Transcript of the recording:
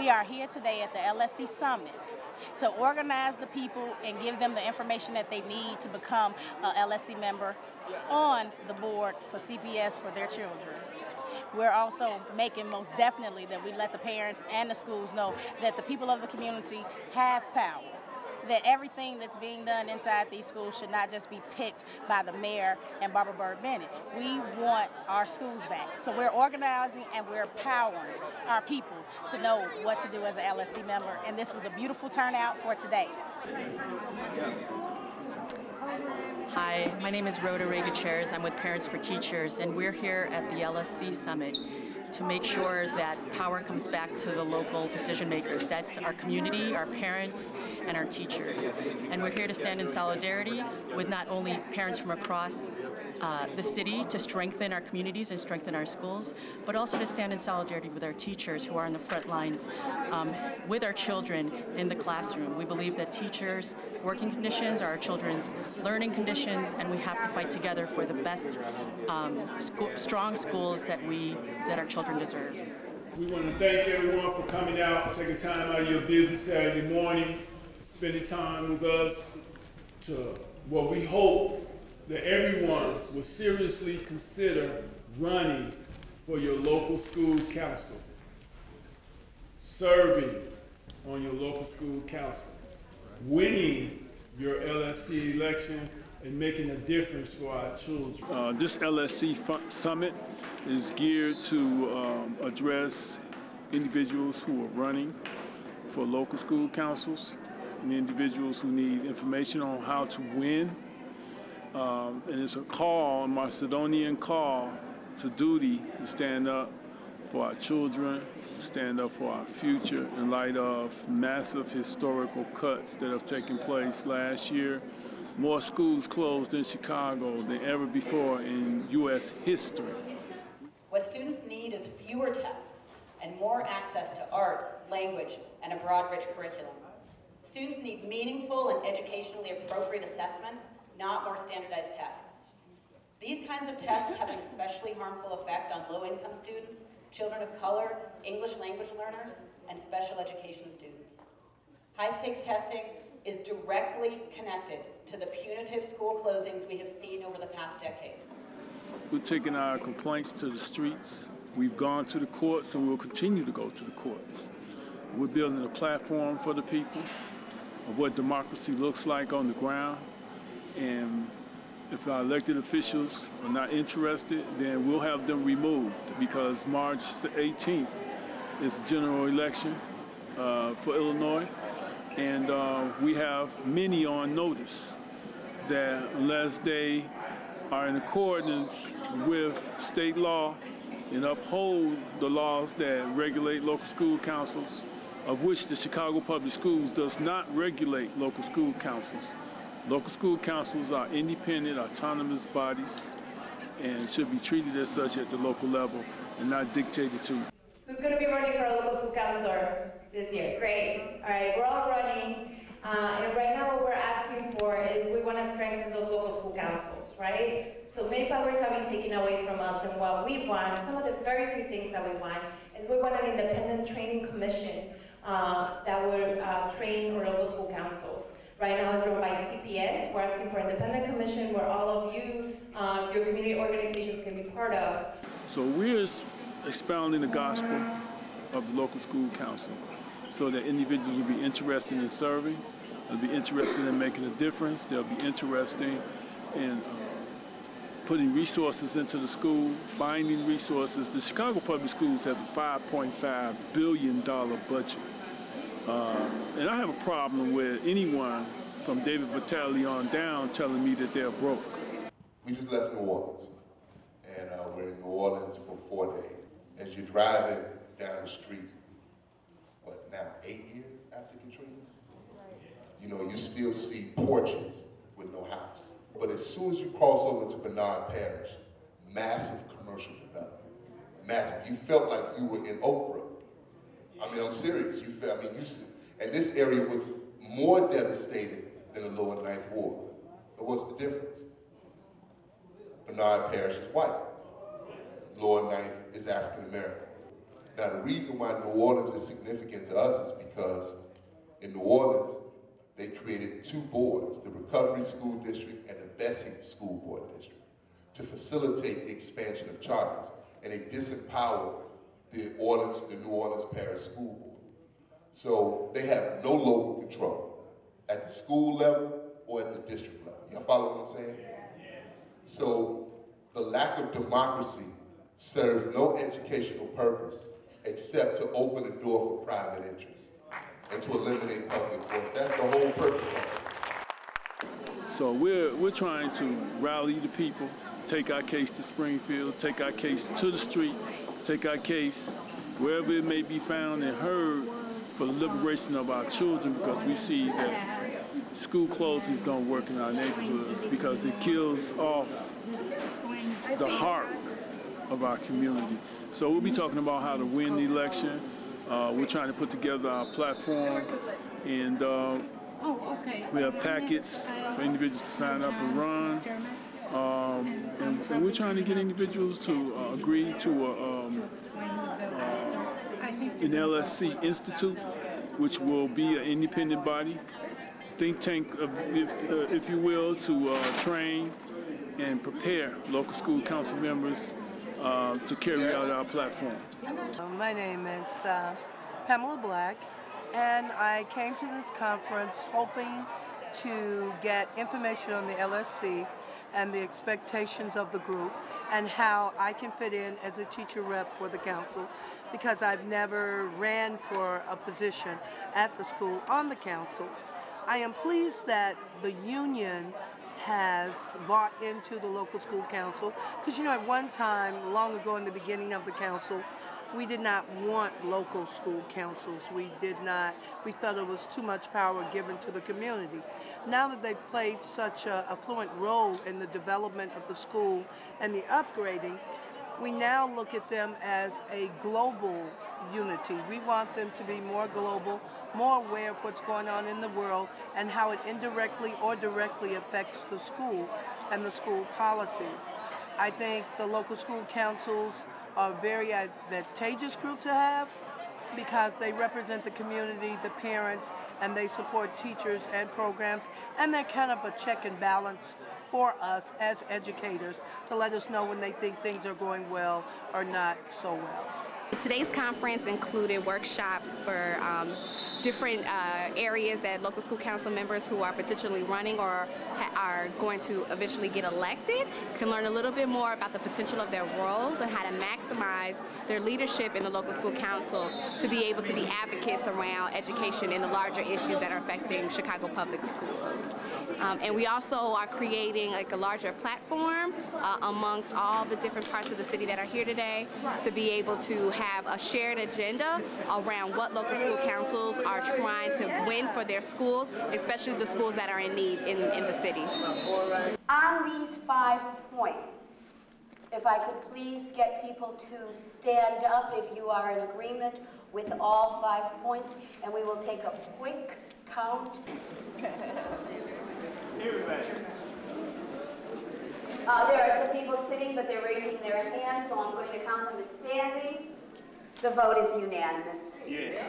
We are here today at the LSC Summit to organize the people and give them the information that they need to become a LSC member on the board for CPS for their children. We're also making most definitely that we let the parents and the schools know that the people of the community have power, that everything that's being done inside these schools should not just be picked by the mayor and Barbara Byrd Bennett. We want our schools back. So we're organizing and we're empowering our people to know what to do as an LSC member. And this was a beautiful turnout for today. Hi, my name is Rhoda Gutierrez. I'm with Parents for Teachers, and we're here at the LSC Summit to make sure that power comes back to the local decision makers. That's our community, our parents, and our teachers. And we're here to stand in solidarity with not only parents from across the city to strengthen our communities and strengthen our schools, but also to stand in solidarity with our teachers who are on the front lines with our children in the classroom. We believe that teachers' working conditions are our children's learning conditions, and we have to fight together for the best strong schools that our children deserve. We want to thank everyone for coming out, taking time out of your busy Saturday morning, spending time with us to what we hope that everyone will seriously consider running for your local school council, serving on your local school council, winning your LSC election, and making a difference for our children. This LSC Summit is geared to address individuals who are running for local school councils and individuals who need information on how to win. And it's a call, a Macedonian call to duty to stand up for our children, stand up for our future in light of massive historical cuts that have taken place last year. More schools closed in Chicago than ever before in U.S. history. What students need is fewer tests and more access to arts, language, and a broad, rich curriculum. Students need meaningful and educationally appropriate assessments, not more standardized tests. These kinds of tests have an especially harmful effect on low-income students, children of color, English language learners, and special education students. High-stakes testing is directly connected to the punitive school closings we have seen over the past decade. We're taking our complaints to the streets. We've gone to the courts and we'll continue to go to the courts. We're building a platform for the people of what democracy looks like on the ground. And if our elected officials are not interested, then we'll have them removed, because March 18th is the general election for Illinois. And we have many on notice that unless they are in accordance with state law and uphold the laws that regulate local school councils, of which the Chicago Public Schools does not regulate local school councils. Local school councils are independent, autonomous bodies and should be treated as such at the local level and not dictated to. Who's going to be running for a local school councilor this year? Great. All right, we're all running. And right now what we're asking for is we want to strengthen those local school councils, right? So many powers have been taken away from us, and what we want, some of the very few things that we want, is we want an independent training commission that will train our local school councils. Right now it's run by CPS. We're asking for an independent commission where all of you, your community organizations can be part of. So we're expounding the gospel of the local school council so that individuals will be interested in serving, they'll be interested in making a difference, they'll be interested in putting resources into the school, finding resources. The Chicago Public Schools have a $5.5 billion budget. And I have a problem with anyone from David Vitale on down telling me that they're broke. We just left New Orleans, and we're in New Orleans for 4 days. As you're driving down the street, what now, 8 years after Katrina? You know, you still see porches with no house. But as soon as you cross over to Bernard Parish, massive commercial development, massive. You felt like you were in Oak Brook. I mean, I'm serious. You felt, and this area was more devastated than the Lower Ninth Ward. But what's the difference? Bernard Parish is white. Lower Ninth is African American. Now, the reason why New Orleans is significant to us is because in New Orleans, they created two boards, the Recovery School District and the Bessie School Board District, to facilitate the expansion of charters, and they disempowered the New Orleans Parish School Board. So they have no local control at the school level or at the district level. Y'all follow what I'm saying? So the lack of democracy serves no educational purpose except to open the door for private interests and to eliminate public voice. That's the whole purpose of it. So we're trying to rally the people, take our case to Springfield, take our case to the street, take our case wherever it may be found and heard for the liberation of our children, because we see that school closings don't work in our neighborhoods because it kills off the heart of our community. So we'll be talking about how to win the election. We're trying to put together our platform, and we have packets for individuals to sign up and run. And we're trying to get individuals to agree to an LSC Institute, which will be an independent body, think tank, if you will, to train and prepare local school council members to carry out our platform. My name is Pamela Black, and I came to this conference hoping to get information on the LSC and the expectations of the group and how I can fit in as a teacher rep for the council, because I've never ran for a position at the school on the council. I am pleased that the union has bought into the local school council, because at one time, long ago in the beginning of the council, we did not want local school councils. We felt it was too much power given to the community. Now that they've played such a fluent role in the development of the school and the upgrading, we now look at them as a global unity. We want them to be more global, more aware of what's going on in the world and how it indirectly or directly affects the school and the school policies. I think the local school councils are a very advantageous group to have, because they represent the community, the parents, and they support teachers and programs, and they're kind of a check and balance for us as educators to let us know when they think things are going well or not so well. Today's conference included workshops for different areas that local school council members who are potentially running or are going to eventually get elected can learn a little bit more about the potential of their roles and how to maximize their leadership in the local school council to be able to be advocates around education and the larger issues that are affecting Chicago public schools. And we also are creating a larger platform amongst all the different parts of the city that are here today to be able to have a shared agenda around what local school councils are trying to win for their schools, especially the schools that are in need in the city. On these 5 points, if I could please get people to stand up if you are in agreement with all 5 points, and we will take a quick count. There are some people sitting, but they're raising their hands, so I'm going to count them as standing. The vote is unanimous. Yeah.